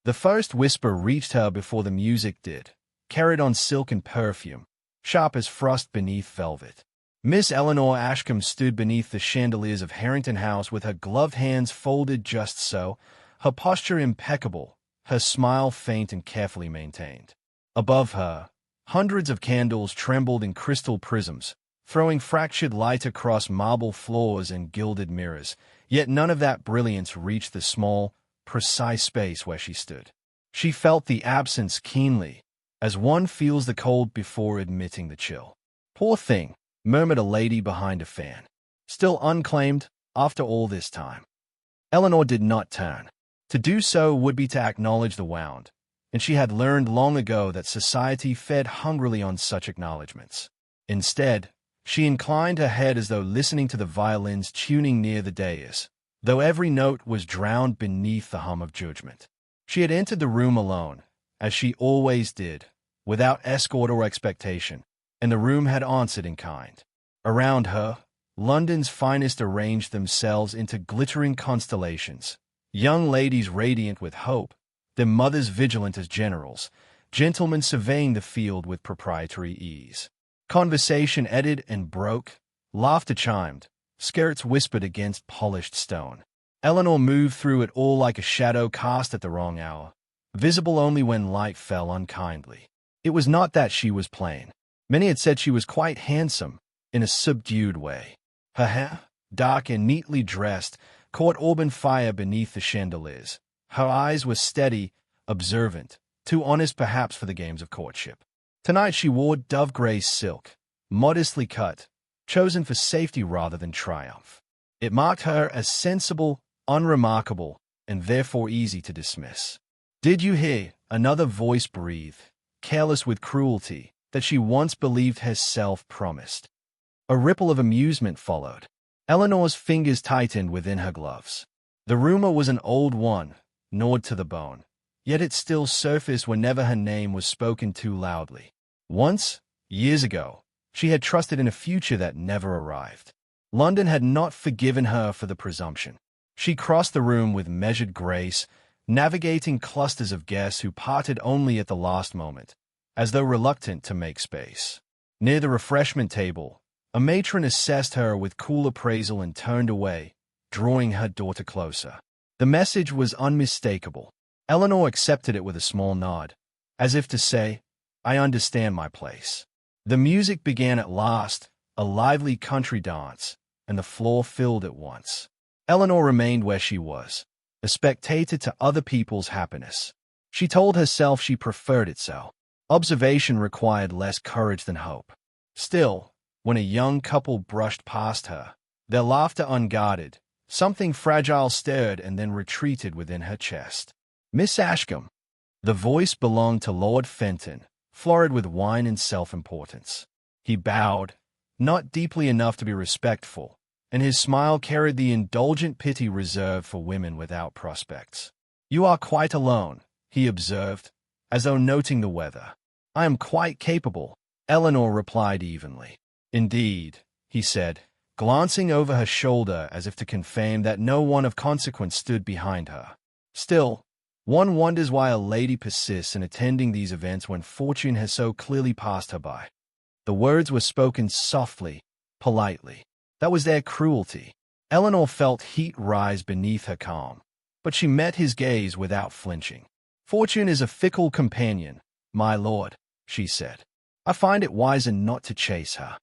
The first whisper reached her before the music did, carried on silk and perfume, sharp as frost beneath velvet. Miss Eleanor Ashcombe stood beneath the chandeliers of Harrington House with her gloved hands folded just so, her posture impeccable, her smile faint and carefully maintained. Above her, hundreds of candles trembled in crystal prisms, throwing fractured light across marble floors and gilded mirrors, yet none of that brilliance reached the small, precise space where she stood. She felt the absence keenly, as one feels the cold before admitting the chill. "Poor thing," murmured a lady behind a fan. "Still unclaimed, after all this time." Eleanor did not turn. To do so would be to acknowledge the wound, and she had learned long ago that society fed hungrily on such acknowledgments. Instead, she inclined her head as though listening to the violins tuning near the dais, though every note was drowned beneath the hum of judgment. She had entered the room alone, as she always did, without escort or expectation, and the room had answered in kind. Around her, London's finest arranged themselves into glittering constellations, young ladies radiant with hope, their mothers vigilant as generals, gentlemen surveying the field with proprietary ease. Conversation eddied and broke, laughter chimed, skirts whispered against polished stone. Eleanor moved through it all like a shadow cast at the wrong hour, visible only when light fell unkindly. It was not that she was plain. Many had said she was quite handsome, in a subdued way. Her hair, dark and neatly dressed, caught auburn fire beneath the chandeliers. Her eyes were steady, observant, too honest perhaps for the games of courtship. Tonight she wore dove-gray silk, modestly cut, chosen for safety rather than triumph. It marked her as sensible, unremarkable, and therefore easy to dismiss. "Did you hear?" another voice breathed, careless with cruelty, that she once believed herself promised. A ripple of amusement followed. Eleanor's fingers tightened within her gloves. The rumor was an old one, gnawed to the bone, yet it still surfaced whenever her name was spoken too loudly. Once, years ago, she had trusted in a future that never arrived. London had not forgiven her for the presumption. She crossed the room with measured grace, navigating clusters of guests who parted only at the last moment, as though reluctant to make space. Near the refreshment table, a matron assessed her with cool appraisal and turned away, drawing her daughter closer. The message was unmistakable. Eleanor accepted it with a small nod, as if to say, "I understand my place." The music began at last, a lively country dance, and the floor filled at once. Eleanor remained where she was, a spectator to other people's happiness. She told herself she preferred it so. Observation required less courage than hope. Still, when a young couple brushed past her, their laughter unguarded, something fragile stirred and then retreated within her chest. "Miss Ashcombe." The voice belonged to Lord Fenton, florid with wine and self-importance. He bowed, not deeply enough to be respectful, and his smile carried the indulgent pity reserved for women without prospects. "You are quite alone," he observed, as though noting the weather. "I am quite capable," Eleanor replied evenly. "Indeed," he said, glancing over her shoulder as if to confirm that no one of consequence stood behind her. "Still, one wonders why a lady persists in attending these events when fortune has so clearly passed her by." The words were spoken softly, politely. That was their cruelty. Eleanor felt heat rise beneath her calm, but she met his gaze without flinching. "Fortune is a fickle companion, my lord," she said. "I find it wiser not to chase her."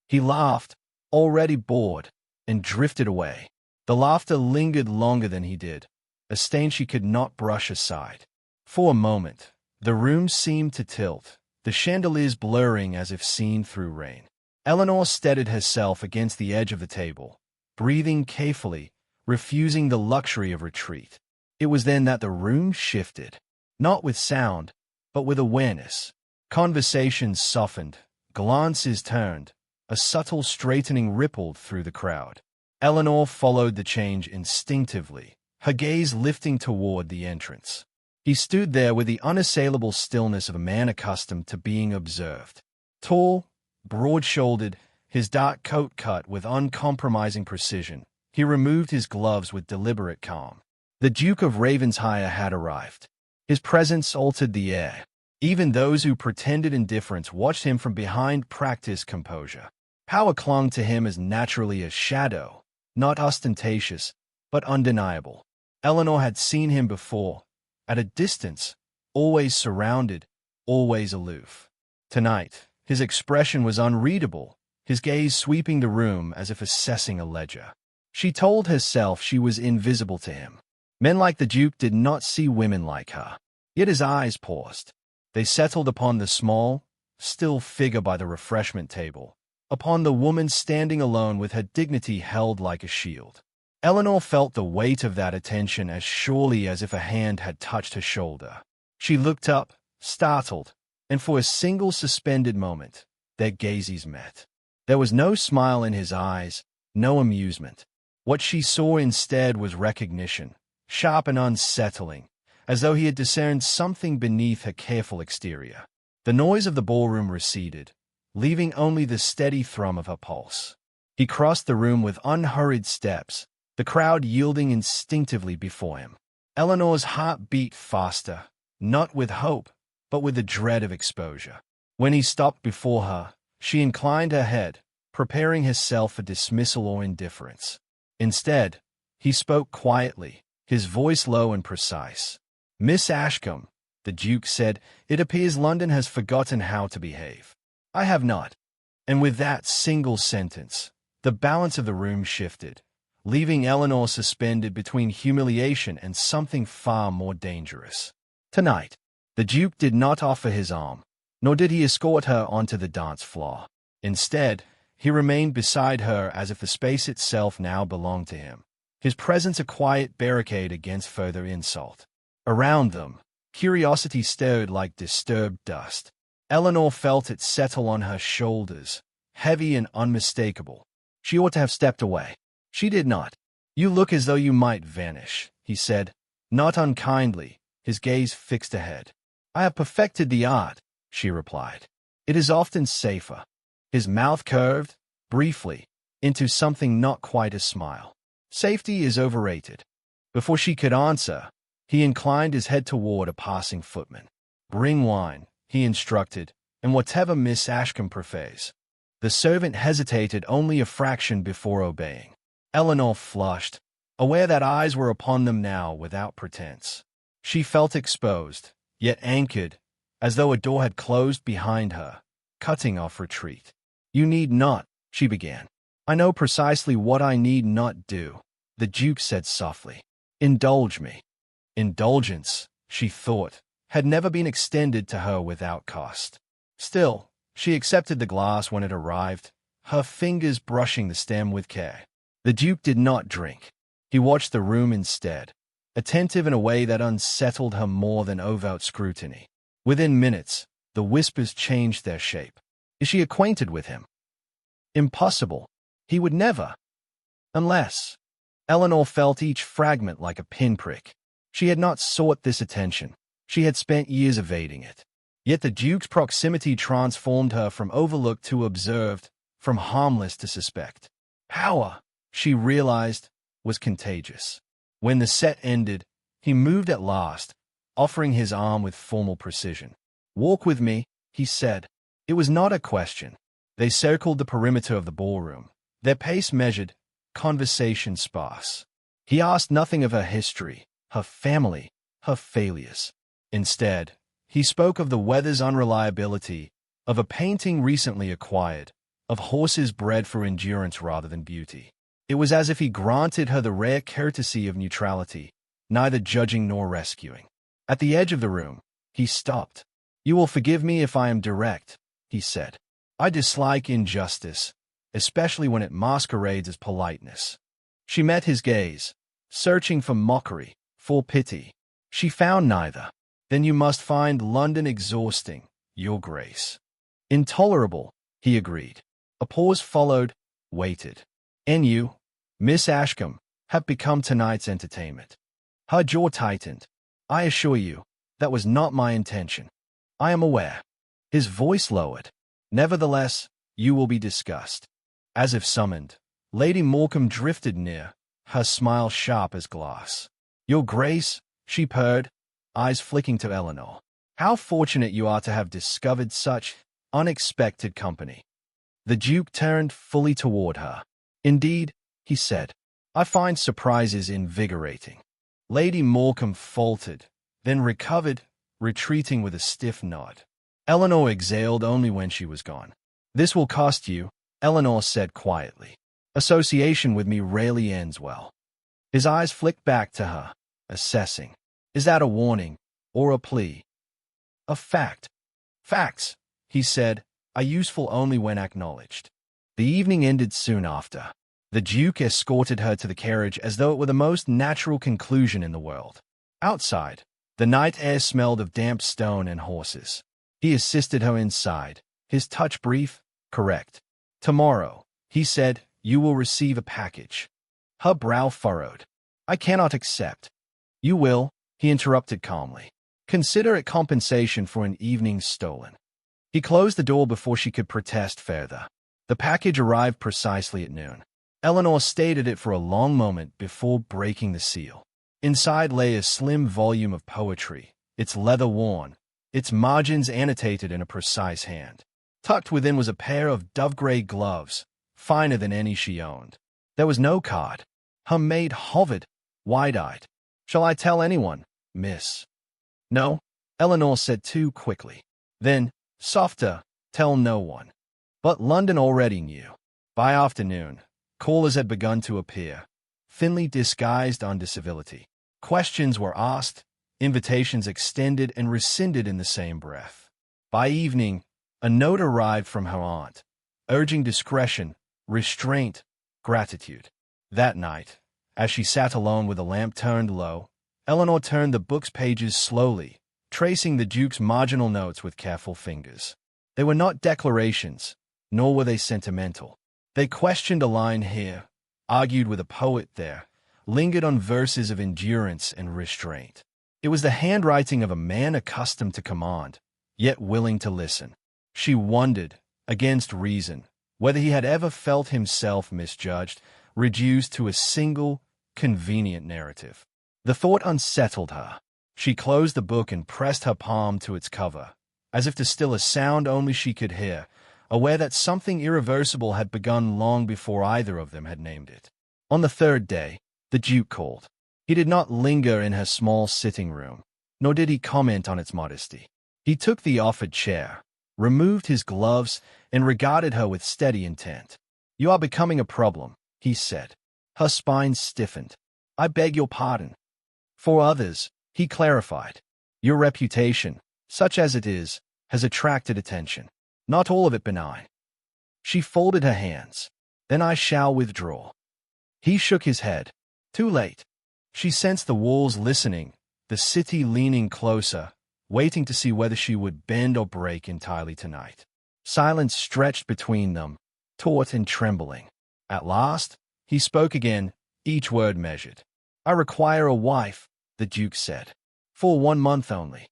He laughed, already bored, and drifted away. The laughter lingered longer than he did, a stain she could not brush aside. For a moment, the room seemed to tilt, the chandeliers blurring as if seen through rain. Eleanor steadied herself against the edge of the table, breathing carefully, refusing the luxury of retreat. It was then that the room shifted, not with sound, but with awareness. Conversations softened, glances turned, a subtle straightening rippled through the crowd. Eleanor followed the change instinctively, her gaze lifting toward the entrance. He stood there with the unassailable stillness of a man accustomed to being observed. Tall, broad-shouldered, his dark coat cut with uncompromising precision, he removed his gloves with deliberate calm. The Duke of Ravensshire had arrived. His presence altered the air. Even those who pretended indifference watched him from behind, practiced composure. Power clung to him as naturally as shadow, not ostentatious, but undeniable. Eleanor had seen him before, at a distance, always surrounded, always aloof. Tonight, his expression was unreadable, his gaze sweeping the room as if assessing a ledger. She told herself she was invisible to him. Men like the Duke did not see women like her. Yet his eyes paused. They settled upon the small, still figure by the refreshment table, upon the woman standing alone with her dignity held like a shield. Eleanor felt the weight of that attention as surely as if a hand had touched her shoulder. She looked up, startled, and for a single suspended moment, their gazes met. There was no smile in his eyes, no amusement. What she saw instead was recognition, sharp and unsettling, as though he had discerned something beneath her careful exterior. The noise of the ballroom receded, leaving only the steady thrum of her pulse. He crossed the room with unhurried steps, the crowd yielding instinctively before him. Eleanor's heart beat faster, not with hope, but with the dread of exposure. When he stopped before her, she inclined her head, preparing herself for dismissal or indifference. Instead, he spoke quietly, his voice low and precise. "Miss Ashcombe," the Duke said, "it appears London has forgotten how to behave." "I have not." And with that single sentence, the balance of the room shifted, leaving Eleanor suspended between humiliation and something far more dangerous. Tonight, the Duke did not offer his arm, nor did he escort her onto the dance floor. Instead, he remained beside her as if the space itself now belonged to him, his presence a quiet barricade against further insult. Around them, curiosity stirred like disturbed dust. Eleanor felt it settle on her shoulders, heavy and unmistakable. She ought to have stepped away. She did not. "You look as though you might vanish," he said, not unkindly, his gaze fixed ahead. "I have perfected the art," she replied. "It is often safer." His mouth curved, briefly, into something not quite a smile. "Safety is overrated." Before she could answer, he inclined his head toward a passing footman. "Bring wine," he instructed, "and whatever Miss Ashcombe prefers." The servant hesitated only a fraction before obeying. Eleanor flushed, aware that eyes were upon them now without pretense. She felt exposed, yet anchored, as though a door had closed behind her, cutting off retreat. "You need not," she began. "I know precisely what I need not do," the Duke said softly. "Indulge me." Indulgence, she thought, had never been extended to her without cost. Still, she accepted the glass when it arrived, her fingers brushing the stem with care. The Duke did not drink. He watched the room instead, attentive in a way that unsettled her more than overt scrutiny. Within minutes, the whispers changed their shape. "Is she acquainted with him?" "Impossible. He would never. Unless—" Eleanor felt each fragment like a pinprick. She had not sought this attention. She had spent years evading it. Yet the Duke's proximity transformed her from overlooked to observed, from harmless to suspect. Power, she realized, was contagious. When the set ended, he moved at last, offering his arm with formal precision. "Walk with me," he said. It was not a question. They circled the perimeter of the ballroom, their pace measured, conversation sparse. He asked nothing of her history, her family, her failures. Instead, he spoke of the weather's unreliability, of a painting recently acquired, of horses bred for endurance rather than beauty. It was as if he granted her the rare courtesy of neutrality, neither judging nor rescuing. At the edge of the room, he stopped. "You will forgive me if I am direct," he said. "I dislike injustice, especially when it masquerades as politeness." She met his gaze, searching for mockery, for pity. She found neither. "Then you must find London exhausting, Your Grace." "Intolerable," he agreed. A pause followed, waited. "And you, Miss Ashcombe, have become tonight's entertainment." Her jaw tightened. "I assure you, that was not my intention." "I am aware." His voice lowered. "Nevertheless, you will be discussed." As if summoned, Lady Morecambe drifted near, her smile sharp as glass. "Your Grace," she purred, eyes flicking to Eleanor. "How fortunate you are to have discovered such unexpected company." The Duke turned fully toward her. "Indeed," he said, "I find surprises invigorating." Lady Morecambe faltered, then recovered, retreating with a stiff nod. Eleanor exhaled only when she was gone. "This will cost you," Eleanor said quietly. "Association with me rarely ends well." His eyes flicked back to her, assessing. "Is that a warning, or a plea?" "A fact." "Facts," he said, "are useful only when acknowledged." The evening ended soon after. The Duke escorted her to the carriage as though it were the most natural conclusion in the world. Outside, the night air smelled of damp stone and horses. He assisted her inside, his touch brief, correct. "Tomorrow," he said, "you will receive a package." Her brow furrowed. "I cannot accept." "You will," he interrupted calmly. "Consider it compensation for an evening stolen." He closed the door before she could protest further. The package arrived precisely at noon. Eleanor stared at it for a long moment before breaking the seal. Inside lay a slim volume of poetry, its leather worn, its margins annotated in a precise hand. Tucked within was a pair of dove-gray gloves, finer than any she owned. There was no card. Her maid hovered, wide-eyed. "Shall I tell anyone, miss?" "No," Eleanor said too quickly. Then, softer, "Tell no one." But London already knew. By afternoon, callers had begun to appear, thinly disguised under civility. Questions were asked, invitations extended and rescinded in the same breath. By evening, a note arrived from her aunt, urging discretion, restraint, gratitude. That night, as she sat alone with the lamp turned low, Eleanor turned the book's pages slowly, tracing the Duke's marginal notes with careful fingers. They were not declarations, nor were they sentimental. They questioned a line here, argued with a poet there, lingered on verses of endurance and restraint. It was the handwriting of a man accustomed to command, yet willing to listen. She wondered, against reason, whether he had ever felt himself misjudged, reduced to a single, convenient narrative. The thought unsettled her. She closed the book and pressed her palm to its cover, as if to still a sound only she could hear, aware that something irreversible had begun long before either of them had named it. On the third day, the Duke called. He did not linger in her small sitting room, nor did he comment on its modesty. He took the offered chair, removed his gloves, and regarded her with steady intent. "You are becoming a problem," he said. Her spine stiffened. "I beg your pardon." "For others," he clarified. "Your reputation, such as it is, has attracted attention. Not all of it benign." She folded her hands. "Then I shall withdraw." He shook his head. Too late. She sensed the walls listening, the city leaning closer, waiting to see whether she would bend or break entirely tonight. Silence stretched between them, taut and trembling. At last, he spoke again, each word measured. "I require a wife," the Duke said. "For 1 month only."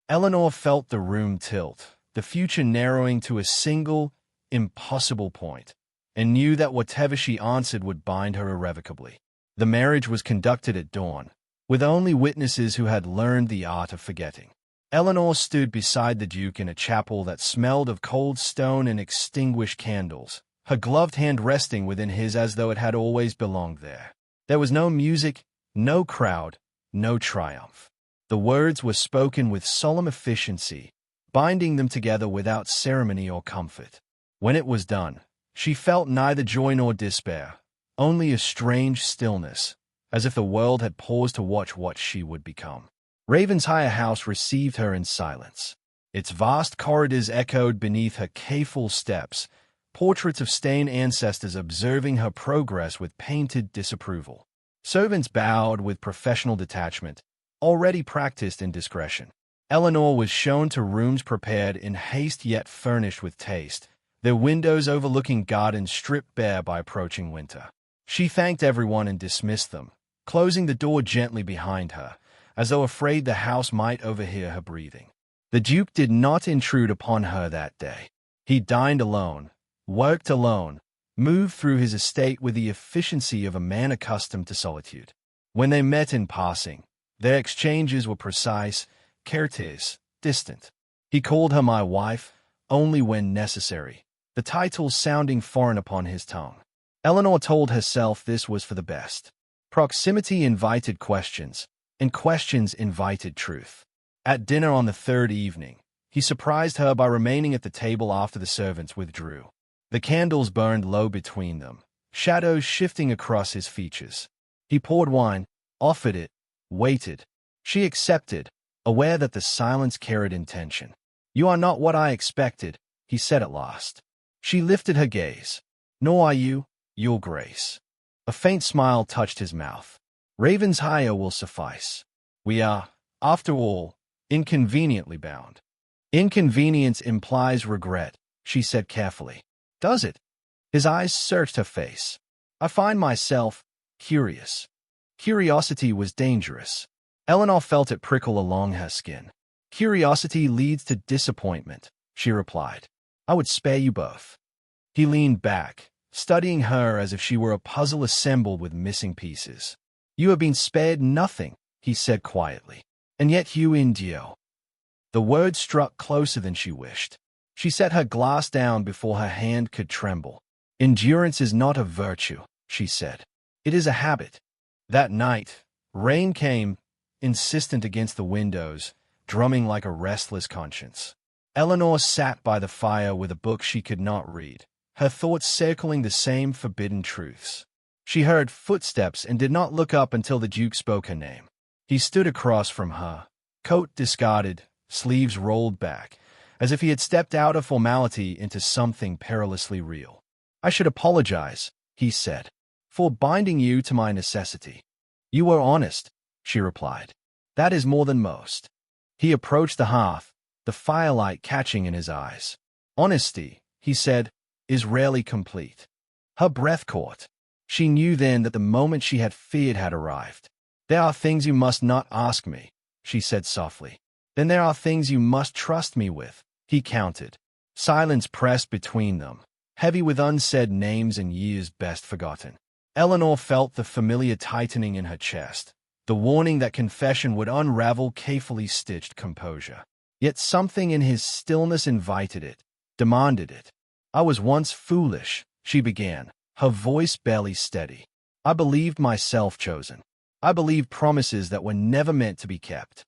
Eleanor felt the room tilt, the future narrowing to a single, impossible point, and knew that whatever she answered would bind her irrevocably. The marriage was conducted at dawn, with only witnesses who had learned the art of forgetting. Eleanor stood beside the Duke in a chapel that smelled of cold stone and extinguished candles, her gloved hand resting within his as though it had always belonged there. There was no music, no crowd, no triumph. The words were spoken with solemn efficiency, binding them together without ceremony or comfort. When it was done, she felt neither joy nor despair, only a strange stillness, as if the world had paused to watch what she would become. Ravensshire House received her in silence. Its vast corridors echoed beneath her careful steps, portraits of stained ancestors observing her progress with painted disapproval. Servants bowed with professional detachment, already practiced in discretion. Eleanor was shown to rooms prepared in haste yet furnished with taste, their windows overlooking gardens stripped bare by approaching winter. She thanked everyone and dismissed them, closing the door gently behind her, as though afraid the house might overhear her breathing. The Duke did not intrude upon her that day. He dined alone, worked alone, moved through his estate with the efficiency of a man accustomed to solitude. When they met in passing, Their exchanges were precise, courteous, distant. He called her my wife only when necessary, the titles sounding foreign upon his tongue. Eleanor told herself this was for the best. Proximity invited questions, and questions invited truth. At dinner on the third evening, he surprised her by remaining at the table after the servants withdrew. The candles burned low between them, shadows shifting across his features. He poured wine, offered it, waited. She accepted, aware that the silence carried intention. "You are not what I expected," he said at last. She lifted her gaze. "Nor are you, Your Grace." A faint smile touched his mouth. "Raven's hire will suffice. We are, after all, inconveniently bound." "Inconvenience implies regret," she said carefully. "Does it?" His eyes searched her face. "I find myself curious." Curiosity was dangerous. Eleanor felt it prickle along her skin. "Curiosity leads to disappointment," she replied. "I would spare you both." He leaned back, studying her as if she were a puzzle assembled with missing pieces. "You have been spared nothing," he said quietly. "And yet you endure." The words struck closer than she wished. She set her glass down before her hand could tremble. "Endurance is not a virtue," she said. "It is a habit." That night, rain came, insistent against the windows, drumming like a restless conscience. Eleanor sat by the fire with a book she could not read, her thoughts circling the same forbidden truths. She heard footsteps and did not look up until the Duke spoke her name. He stood across from her, coat discarded, sleeves rolled back, as if he had stepped out of formality into something perilously real. "I should apologize," he said, "for binding you to my necessity." "You were honest," she replied. "That is more than most." He approached the hearth, the firelight catching in his eyes. "Honesty," he said, "is rarely complete." Her breath caught. She knew then that the moment she had feared had arrived. "There are things you must not ask me," she said softly. "Then there are things you must trust me with," he countered. Silence pressed between them, heavy with unsaid names and years best forgotten. Eleanor felt the familiar tightening in her chest, the warning that confession would unravel carefully stitched composure. Yet something in his stillness invited it, demanded it. "I was once foolish," she began, her voice barely steady. "I believed myself chosen. I believed promises that were never meant to be kept."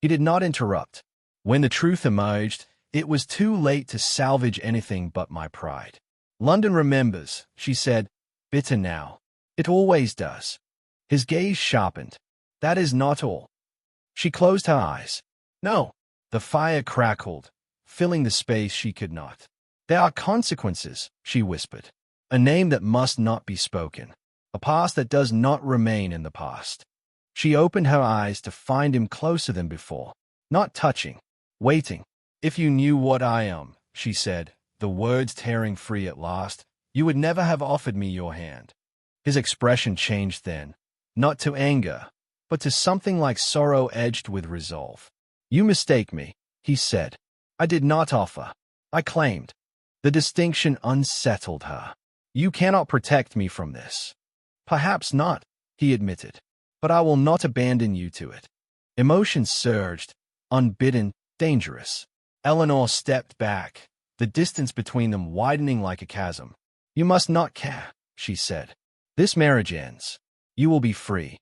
He did not interrupt. "When the truth emerged, it was too late to salvage anything but my pride." "London remembers," she said, bitter now. "It always does." His gaze sharpened. "That is not all." She closed her eyes. "No." The fire crackled, filling the space she could not. "There are consequences," she whispered. "A name that must not be spoken. A past that does not remain in the past." She opened her eyes to find him closer than before, not touching, waiting. "If you knew what I am," she said, the words tearing free at last, "you would never have offered me your hand." His expression changed then, not to anger, but to something like sorrow edged with resolve. "You mistake me," he said. "I did not offer. I claimed." The distinction unsettled her. "You cannot protect me from this." "Perhaps not," he admitted, "but I will not abandon you to it." Emotion surged, unbidden, dangerous. Eleanor stepped back, the distance between them widening like a chasm. "You must not care," she said. "This marriage ends. You will be free."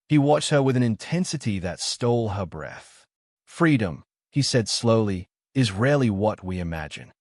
He watched her with an intensity that stole her breath. "Freedom," he said slowly, "is rarely what we imagine."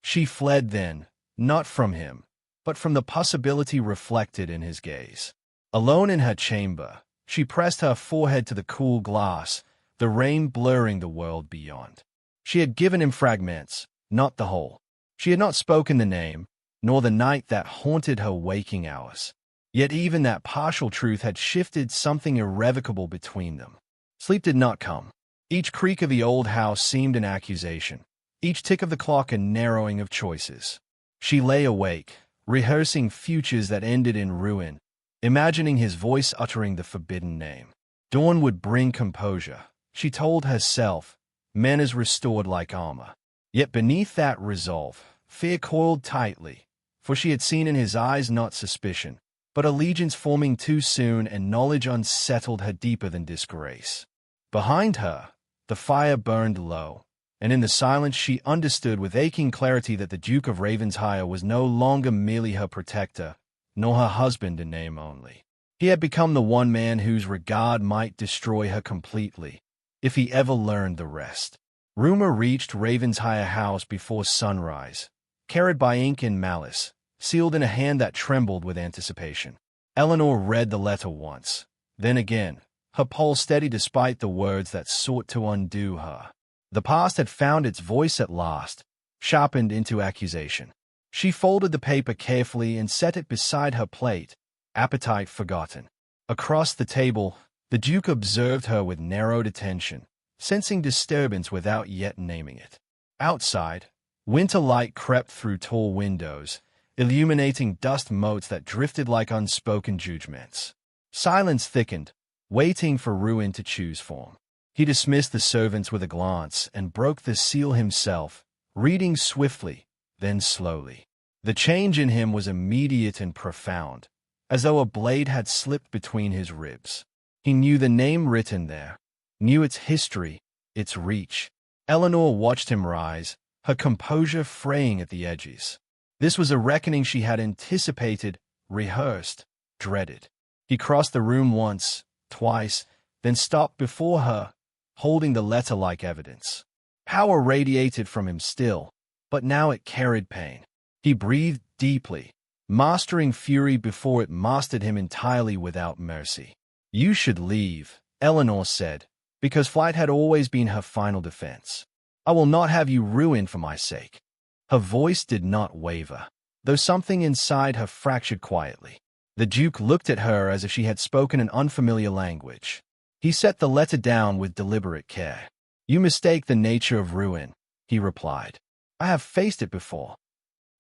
She fled then, not from him, but from the possibility reflected in his gaze. Alone in her chamber, she pressed her forehead to the cool glass, the rain blurring the world beyond. She had given him fragments, not the whole. She had not spoken the name, nor the night that haunted her waking hours. Yet even that partial truth had shifted something irrevocable between them. Sleep did not come. Each creak of the old house seemed an accusation, each tick of the clock a narrowing of choices. She lay awake, rehearsing futures that ended in ruin, imagining his voice uttering the forbidden name. Dawn would bring composure, she told herself, manners restored like armor. Yet beneath that resolve, fear coiled tightly, for she had seen in his eyes not suspicion, but allegiance forming too soon and knowledge unsettled her deeper than disgrace. Behind her, the fire burned low, and in the silence she understood with aching clarity that the Duke of Ravensshire was no longer merely her protector, nor her husband in name only. He had become the one man whose regard might destroy her completely, if he ever learned the rest. Rumor reached Ravensshire House before sunrise, carried by ink and malice, sealed in a hand that trembled with anticipation. Eleanor read the letter once, then again, her pulse steady despite the words that sought to undo her. The past had found its voice at last, sharpened into accusation. She folded the paper carefully and set it beside her plate, appetite forgotten. Across the table, the Duke observed her with narrowed attention, sensing disturbance without yet naming it. Outside, winter light crept through tall windows, illuminating dust motes that drifted like unspoken judgments. Silence thickened, waiting for ruin to choose form. He dismissed the servants with a glance and broke the seal himself, reading swiftly, then slowly. The change in him was immediate and profound, as though a blade had slipped between his ribs. He knew the name written there, knew its history, its reach. Eleanor watched him rise, her composure fraying at the edges. This was a reckoning she had anticipated, rehearsed, dreaded. He crossed the room once, twice, then stopped before her, holding the letter like evidence. Power radiated from him still, but now it carried pain. He breathed deeply, mastering fury before it mastered him entirely without mercy. "You should leave," Eleanor said, because flight had always been her final defense. "I will not have you ruined for my sake." Her voice did not waver, though something inside her fractured quietly. The Duke looked at her as if she had spoken an unfamiliar language. He set the letter down with deliberate care. "You mistake the nature of ruin," he replied. "I have faced it before."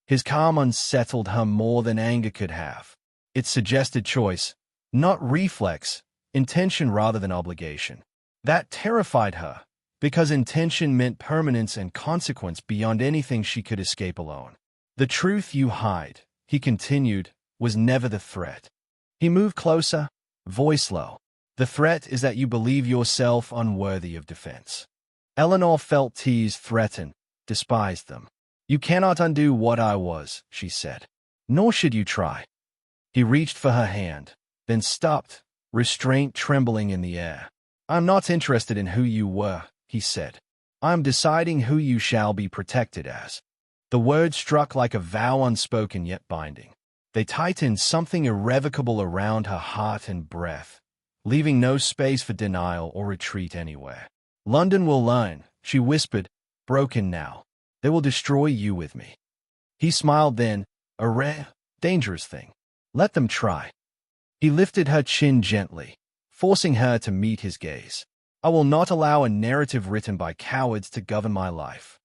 His calm unsettled her more than anger could have. It suggested choice, not reflex, intention rather than obligation. That terrified her, because intention meant permanence and consequence beyond anything she could escape alone. "The truth you hide," he continued, "was never the threat." He moved closer, voice low. "The threat is that you believe yourself unworthy of defense." Eleanor felt teased, threatened, despised them. "You cannot undo what I was," she said. "Nor should you try." He reached for her hand, then stopped, restraint trembling in the air. "I'm not interested in who you were," he said. "I'm deciding who you shall be protected as." The words struck like a vow unspoken yet binding. They tightened something irrevocable around her heart and breath, leaving no space for denial or retreat anywhere. "London will learn," she whispered, broken now. "They will destroy you with me." He smiled then, "A rare, dangerous thing. Let them try." He lifted her chin gently, forcing her to meet his gaze. "I will not allow a narrative written by cowards to govern my life."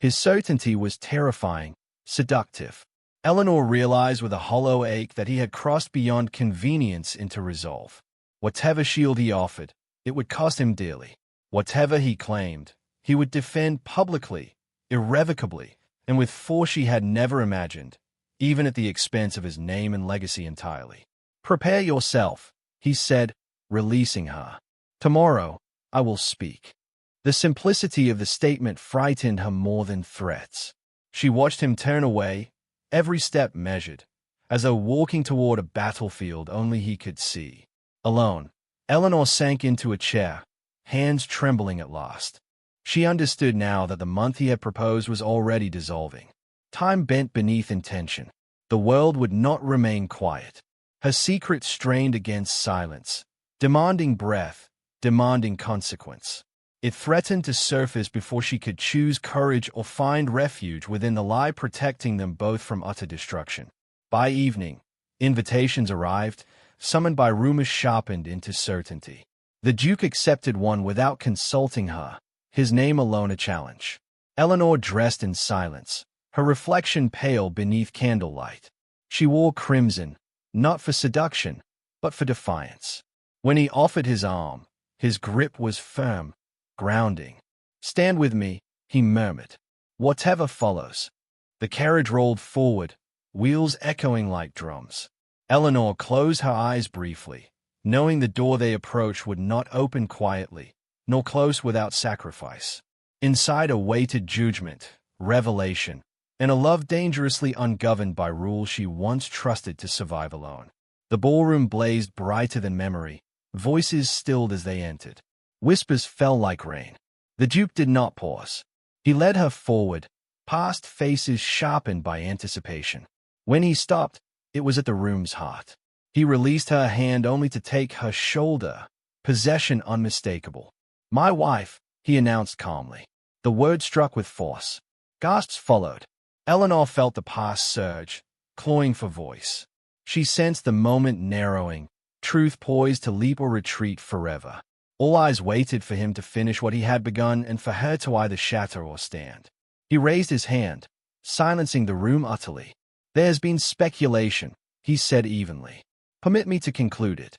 His certainty was terrifying, seductive. Eleanor realized with a hollow ache that he had crossed beyond convenience into resolve. Whatever shield he offered, it would cost him dearly. Whatever he claimed, he would defend publicly, irrevocably, and with force she had never imagined, even at the expense of his name and legacy entirely. "Prepare yourself," he said, releasing her. "Tomorrow, I will speak." The simplicity of the statement frightened her more than threats. She watched him turn away, every step measured, as though walking toward a battlefield only he could see. Alone, Eleanor sank into a chair, hands trembling at last. She understood now that the month he had proposed was already dissolving. Time bent beneath intention. The world would not remain quiet. Her secret strained against silence, demanding breath, demanding consequence. It threatened to surface before she could choose courage or find refuge within the lie protecting them both from utter destruction. By evening, invitations arrived, summoned by rumors sharpened into certainty. The Duke accepted one without consulting her, his name alone a challenge. Eleanor dressed in silence, her reflection pale beneath candlelight. She wore crimson, not for seduction, but for defiance. When he offered his arm, his grip was firm, grounding. "Stand with me," he murmured. "Whatever follows." The carriage rolled forward, wheels echoing like drums. Eleanor closed her eyes briefly, knowing the door they approached would not open quietly, nor close without sacrifice. Inside awaited judgment, revelation, and a love dangerously ungoverned by rules she once trusted to survive alone. The ballroom blazed brighter than memory, voices stilled as they entered. Whispers fell like rain. The Duke did not pause. He led her forward, past faces sharpened by anticipation. When he stopped, it was at the room's heart. He released her hand only to take her shoulder, possession unmistakable. "My wife," he announced calmly. The word struck with force. Gasps followed. Eleanor felt the past surge, clawing for voice. She sensed the moment narrowing, truth poised to leap or retreat forever. All eyes waited for him to finish what he had begun and for her to either shatter or stand. He raised his hand, silencing the room utterly. "There's been speculation," he said evenly. "Permit me to conclude it."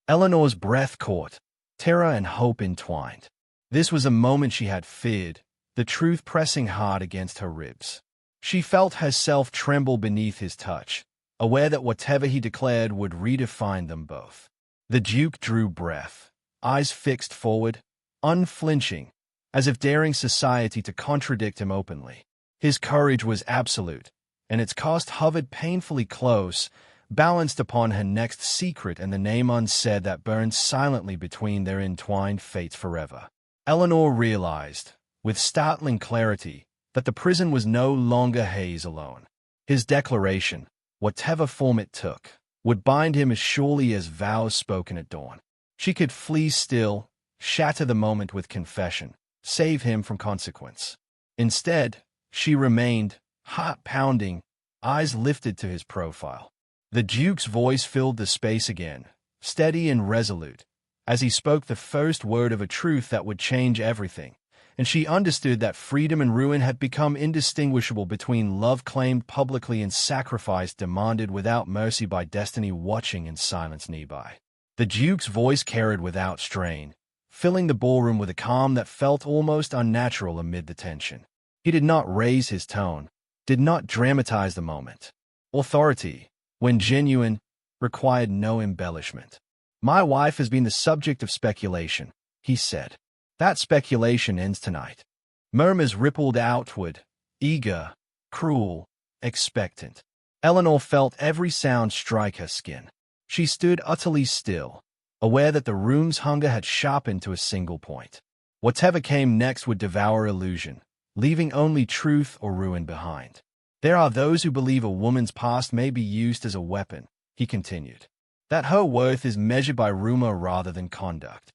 Eleanor's breath caught, terror and hope entwined. This was a moment she had feared, the truth pressing hard against her ribs. She felt herself tremble beneath his touch, aware that whatever he declared would redefine them both. The Duke drew breath, eyes fixed forward, unflinching, as if daring society to contradict him openly. His courage was absolute, and its cost hovered painfully close, balanced upon her next secret and the name unsaid that burned silently between their entwined fates forever. Eleanor realized, with startling clarity, that the prison was no longer Hayes alone. His declaration, whatever form it took, would bind him as surely as vows spoken at dawn. She could flee still, shatter the moment with confession, save him from consequence. Instead, she remained, heart pounding, eyes lifted to his profile. The Duke's voice filled the space again, steady and resolute, as he spoke the first word of a truth that would change everything, and she understood that freedom and ruin had become indistinguishable between love claimed publicly and sacrifice demanded without mercy by destiny watching in silence nearby. The Duke's voice carried without strain, filling the ballroom with a calm that felt almost unnatural amid the tension. He did not raise his tone, did not dramatize the moment. Authority, when genuine, required no embellishment. "My wife has been the subject of speculation," he said. "That speculation ends tonight." Murmurs rippled outward, eager, cruel, expectant. Eleanor felt every sound strike her skin. She stood utterly still, aware that the room's hunger had sharpened to a single point. Whatever came next would devour illusion, leaving only truth or ruin behind. "There are those who believe a woman's past may be used as a weapon," he continued. "That her worth is measured by rumor rather than conduct."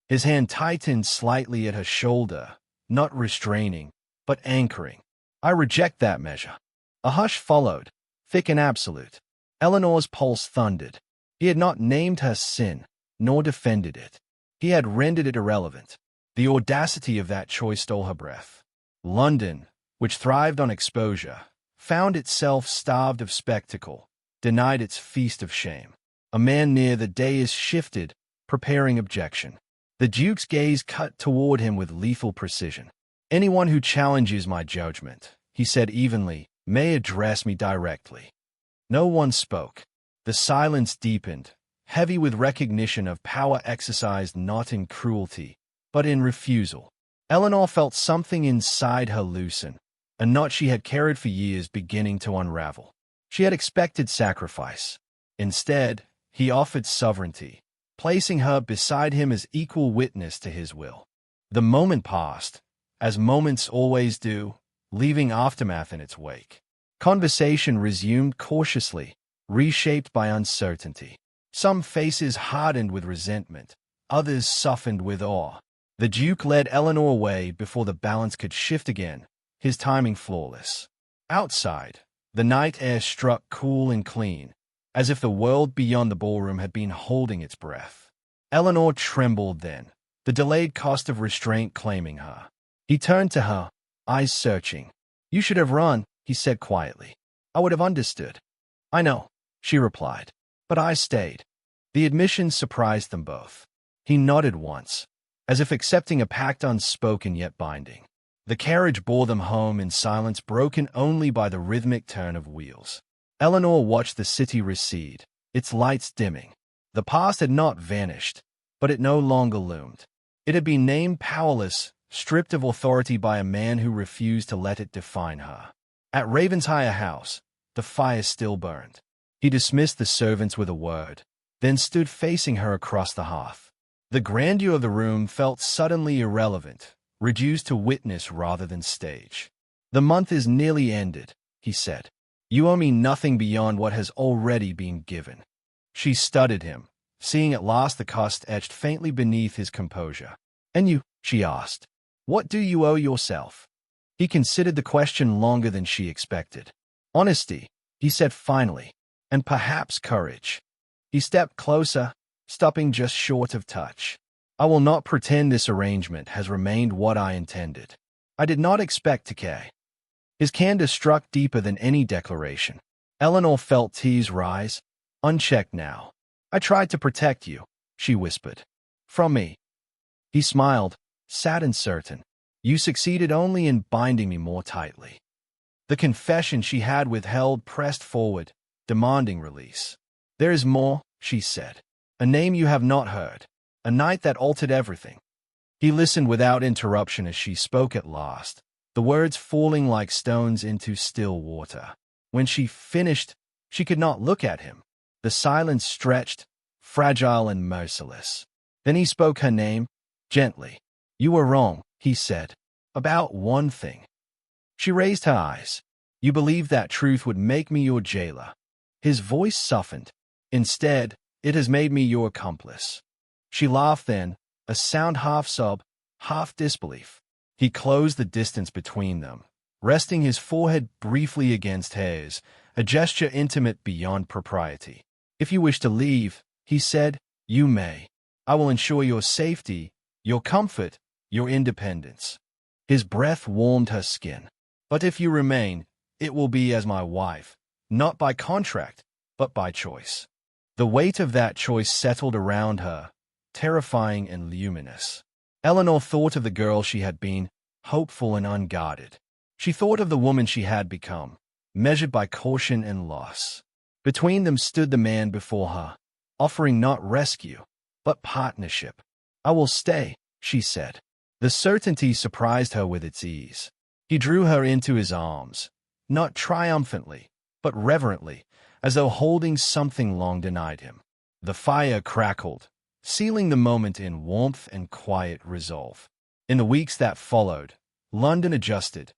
His hand tightened slightly at her shoulder, not restraining, but anchoring. "I reject that measure." A hush followed, thick and absolute. Eleanor's pulse thundered. He had not named her sin, nor defended it. He had rendered it irrelevant. The audacity of that choice stole her breath. London, which thrived on exposure, found itself starved of spectacle, denied its feast of shame. A man near the dais shifted, preparing objection. The Duke's gaze cut toward him with lethal precision. "Anyone who challenges my judgment," he said evenly, "may address me directly." No one spoke. The silence deepened, heavy with recognition of power exercised not in cruelty, but in refusal. Eleanor felt something inside her loosen, a knot she had carried for years beginning to unravel. She had expected sacrifice. Instead, he offered sovereignty, placing her beside him as equal witness to his will. The moment passed, as moments always do, leaving aftermath in its wake. Conversation resumed cautiously, reshaped by uncertainty. Some faces hardened with resentment, others softened with awe. The Duke led Eleanor away before the balance could shift again, his timing flawless. Outside, the night air struck cool and clean, as if the world beyond the ballroom had been holding its breath. Eleanor trembled then, the delayed cost of restraint claiming her. He turned to her, eyes searching. "You should have run," he said quietly. "I would have understood." "I know," she replied, "but I stayed." The admission surprised them both. He nodded once, as if accepting a pact unspoken yet binding. The carriage bore them home in silence broken only by the rhythmic turn of wheels. Eleanor watched the city recede, its lights dimming. The past had not vanished, but it no longer loomed. It had been named powerless, stripped of authority by a man who refused to let it define her. At Ravensshire House, the fire still burned. He dismissed the servants with a word, then stood facing her across the hearth. The grandeur of the room felt suddenly irrelevant, reduced to witness rather than stage. "The month is nearly ended," he said. "You owe me nothing beyond what has already been given." She studied him, seeing at last the cost etched faintly beneath his composure. "And you?" she asked. "What do you owe yourself?" He considered the question longer than she expected. "Honesty," he said finally, "and perhaps courage." He stepped closer, stopping just short of touch. "I will not pretend this arrangement has remained what I intended. I did not expect to care." His candor struck deeper than any declaration. Eleanor felt tears rise, unchecked now. "I tried to protect you," she whispered. "From me." He smiled, sad and certain. "You succeeded only in binding me more tightly." The confession she had withheld pressed forward, demanding release. "There is more," she said. "A name you have not heard. A night that altered everything." He listened without interruption as she spoke at last, the words falling like stones into still water. When she finished, she could not look at him. The silence stretched, fragile and merciless. Then he spoke her name, gently. "You were wrong," he said, "about one thing." She raised her eyes. "You believed that truth would make me your jailer." His voice softened. "Instead, it has made me your accomplice." She laughed then, a sound half sob, half disbelief. He closed the distance between them, resting his forehead briefly against hers, a gesture intimate beyond propriety. "If you wish to leave," he said, "you may. I will ensure your safety, your comfort, your independence." His breath warmed her skin. "But if you remain, it will be as my wife, not by contract, but by choice." The weight of that choice settled around her, terrifying and luminous. Eleanor thought of the girl she had been, hopeful and unguarded. She thought of the woman she had become, measured by caution and loss. Between them stood the man before her, offering not rescue, but partnership. "I will stay," she said. The certainty surprised her with its ease. He drew her into his arms, not triumphantly, but reverently, as though holding something long denied him. The fire crackled, sealing the moment in warmth and quiet resolve. In the weeks that followed, London adjusted,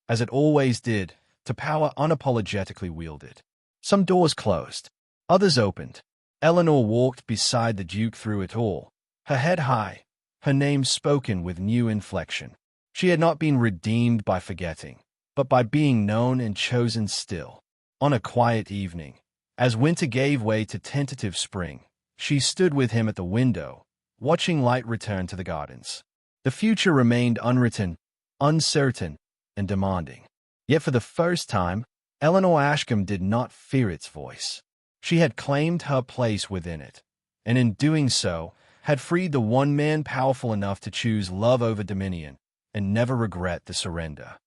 as it always did, to power unapologetically wielded. Some doors closed, others opened. Eleanor walked beside the Duke through it all, her head high, her name spoken with new inflection. She had not been redeemed by forgetting, but by being known and chosen still. On a quiet evening, as winter gave way to tentative spring, she stood with him at the window, watching light return to the gardens. The future remained unwritten, uncertain, and demanding. Yet for the first time, Eleanor Ashcombe did not fear its voice. She had claimed her place within it, and in doing so, had freed the one man powerful enough to choose love over dominion and never regret the surrender.